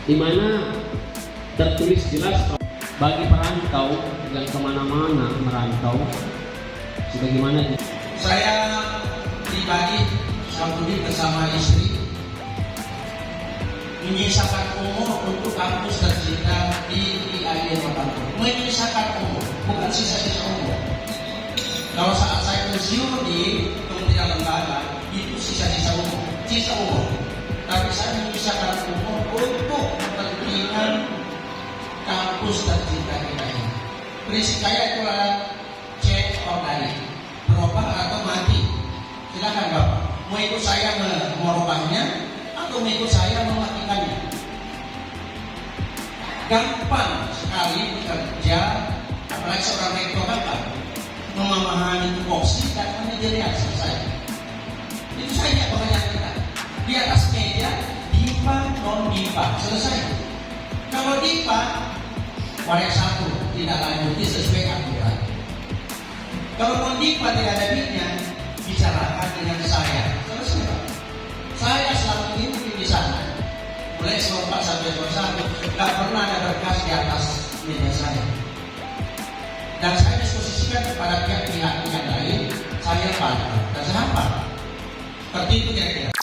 di mana tertulis jelas bagi perantau yang kemana-mana merantau sebagaimana saya pribadi Syamsuddin bersama istri menyisakan umur untuk kampus tercinta di IAIN Makassar. Menyisakan umur, bukan sisa-sisa umur. Kalau saat saya pensiun di kementerian lembaga itu sisa-sisa umur, sisa umur. Tapi saya menyisakan umur untuk kepentingan kampus tercinta kita ini. Prinsip saya itu adalah check or die, berubah atau mati. Silakan Bapak, mau ikut saya merubahnya atau mau ikut saya mematikannya. Gampang sekali bekerja, apalagi seorang rektor Bapak memahami tupoksi dan manajerial selesai. Itu saja pekerjaan kita. Di atas meja DIPA non DIPA selesai. Kalau DIPA wadah satu tidak lanjuti sesuai aturan. Kalau non DIPA tidak ada bitnya, bicarakan dengan saya. Selesai. Saya selama ini di sana mulai 4 sampai 21 tidak pernah ada berkas di atas meja saya. Dan saya diskusikan kepada pihak-pihak lain, saya pantau dan saya hafal. Seperti itu kira-kira.